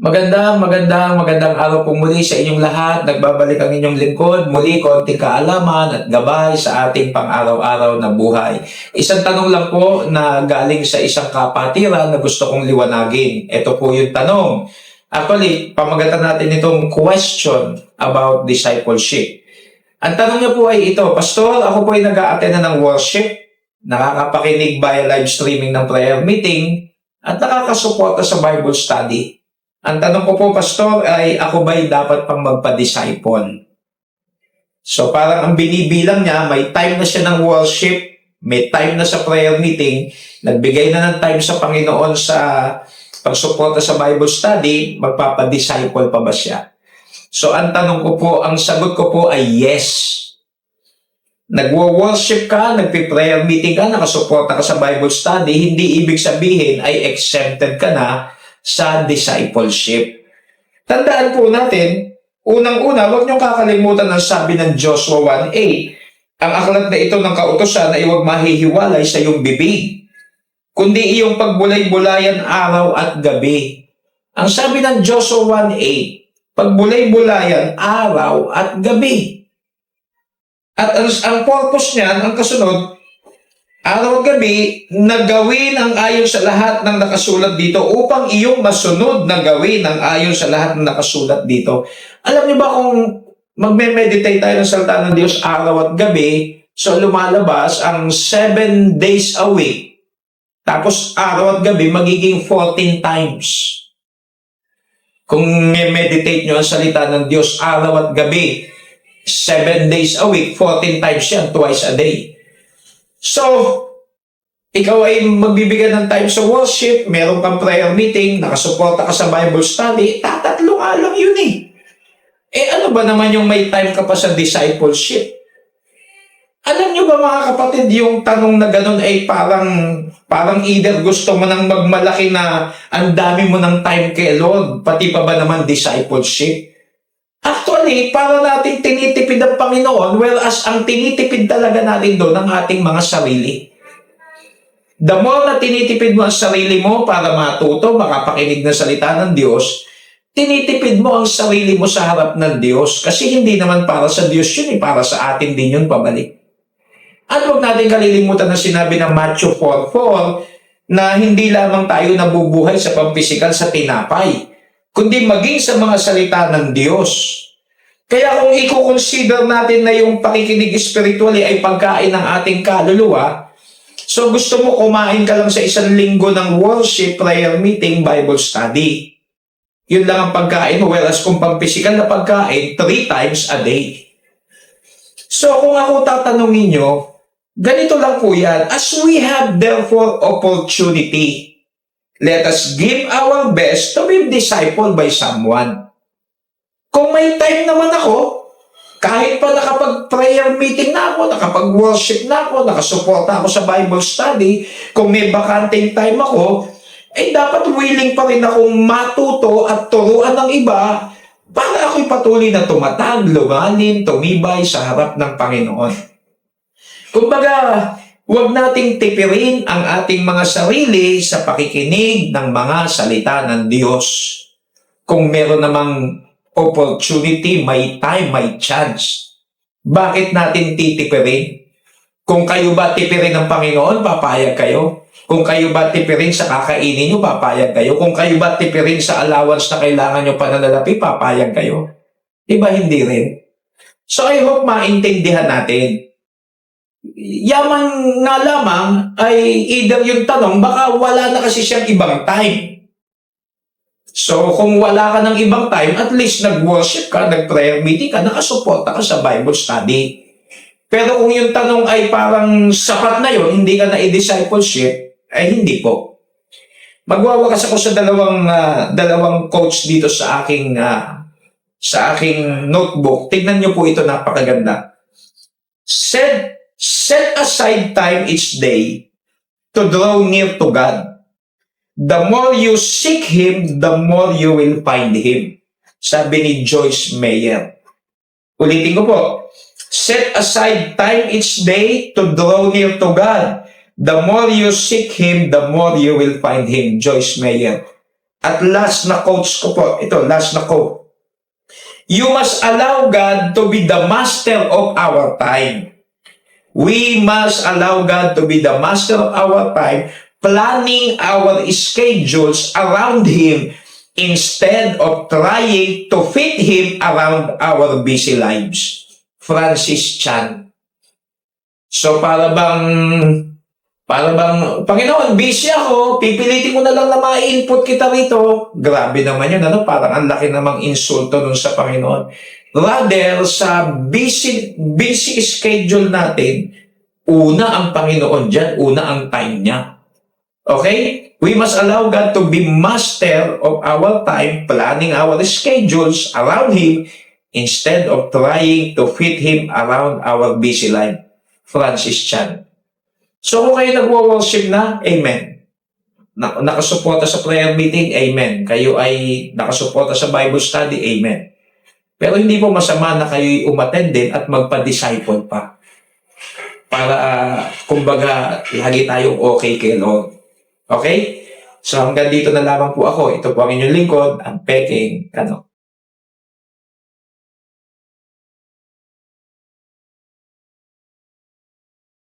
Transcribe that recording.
Magandang araw po muli sa inyong lahat. Nagbabalik ang inyong lingkod. Muli, konting kaalaman at gabay sa ating pang-araw-araw na buhay. Isang tanong lang po na galing sa isang kapatiran na gusto kong liwanagin. Ito po yung tanong. Actually, pamagatan natin itong question about discipleship. Ang tanong niya po ay ito, Pastor, ako po ay nag-a-attend na ng worship, nakakapakinig via live streaming ng prayer meeting, at nakakasuporta sa Bible study. Ang tanong ko po, Pastor, ay ako ba'y dapat pang magpa-disciple? So parang ang binibilang niya, may time na siya ng worship, may time na sa prayer meeting, nagbigay na ng time sa Panginoon sa pagsuporta sa Bible study, magpapa-disciple pa ba siya? So ang tanong ko po, ang sagot ko po ay yes. Nagwo-worship ka, nagpi-prayer meeting ka, nakasuporta ka sa Bible study, hindi ibig sabihin ay exempted ka na sa discipleship. Tandaan po natin, unang-una, huwag niyong kakalimutan ang sabi ng Joshua 1:8. Ang aklat na ito ng kautusan ay huwag mahihiwalay sa iyong bibig, kundi iyong pagbulay-bulayan araw at gabi. Ang sabi ng Joshua 1:8, pagbulay-bulayan araw at gabi. At ang purpose niyan, ang kasunod, araw at gabi, na gawin ang ayon sa lahat ng nakasulat dito upang iyong masunod na gawin ang ayon sa lahat ng nakasulat dito. Alam niyo ba kung magme-meditate tayo ng salita ng Diyos araw at gabi, so lumalabas ang 7 days a week. Tapos araw at gabi magiging 14 times. Kung meditate nyo ang salita ng Diyos araw at gabi, 7 days a week, 14 times yan, twice a day. So, ikaw ay magbibigay ng time sa worship, meron kang prayer meeting, nakasuporta ka sa Bible study, tatatlo nga lang yun eh. Ano ba naman yung may time ka pa sa discipleship? Alam nyo ba mga kapatid, yung tanong na ganun ay parang either gusto mo nang magmalaki na ang dami mo ng time kay Lord, pati pa ba naman discipleship? Actually, para natin tinitipid ang Panginoon, whereas ang tinitipid talaga natin doon ang ating mga sarili. The more na tinitipid mo ang sarili mo para matuto, makapakinig ng salita ng Diyos, tinitipid mo ang sarili mo sa harap ng Diyos. Kasi hindi naman para sa Diyos yun, para sa atin din yun pabalik. At huwag natin kalilimutan na sinabi ng Matthew 4:4 na hindi lamang tayo nabubuhay sa pampisikal sa tinapay, kundi maging sa mga salita ng Diyos. Kaya kung i-consider natin na yung pakikinig spiritually ay pagkain ng ating kaluluwa, so gusto mo kumain ka lang sa isang linggo ng worship, prayer meeting, Bible study. Yun lang ang pagkain mo, whereas kung pampisikal na pagkain, 3 times a day. So kung ako tatanungin nyo, ganito lang po yan. As we have therefore opportunity, let us give our best to be discipled by someone. Kung may time naman ako, kahit pa nakapag-prayer meeting na ako, nakapag-worship na ako, nakasuporta ako sa Bible study, kung may bakanting time ako, dapat willing pa rin akong matuto at turuan ng iba para ako'y patuloy na tumatag, lumalim, tumibay sa harap ng Panginoon. Kumbaga, huwag nating tipirin ang ating mga sarili sa pakikinig ng mga salita ng Diyos. Kung meron namang opportunity, may time, may chance, bakit natin titipirin? Kung kayo ba tipirin ng Panginoon, papayag kayo? Kung kayo ba tipirin sa kakainin nyo, papayag kayo? Kung kayo ba tipirin sa allowance na kailangan nyo pananalapi, papayag kayo? Diba hindi rin? So I hope maintindihan natin. Yaman nga lamang ay either yung tanong, baka wala na kasi siyang ibang time. So kung wala ka ng ibang time, at least nag-worship ka, nag-prayer meeting ka, nakasuporta ka sa Bible study. Pero kung yung tanong ay parang sapat na yun, hindi ka na i-discipleship, ay hindi po. Magwawakas ako sa dalawang quotes dito sa aking notebook. Tignan niyo po ito, napakaganda. Set aside time each day to draw near to God. The more you seek Him, the more you will find Him. Sabi ni Joyce Meyer. Ulitin ko po. Set aside time each day to draw near to God. The more you seek Him, the more you will find Him. Joyce Meyer. At last na quotes ko po, ito, last na quote. You must allow God to be the master of our time. We must allow God to be the master of our time, planning our schedules around Him instead of trying to fit Him around our busy lives. Francis Chan. So para bang, Panginoon, busy ako, pipilitin mo na lang na ma-input kita rito. Grabe naman yun, ano? Parang ang laki namang insulto nun sa Panginoon. Rather, sa busy schedule natin, una ang Panginoon dyan, una ang time niya. Okay? We must allow God to be master of our time, planning our schedules around Him instead of trying to fit Him around our busy life. Francis Chan. So kung kayo nagwo-worship na, amen. Nakasuporta sa prayer meeting, amen. Kayo ay nakasuporta sa Bible study, amen. Pero hindi po masama na kayo umattend din at magpa-disciple pa. Para, kumbaga, lagi tayong okay kay Lord. Okay? So hanggang dito na lamang po ako. Ito po ang inyong lingkod, ang Peking Kano.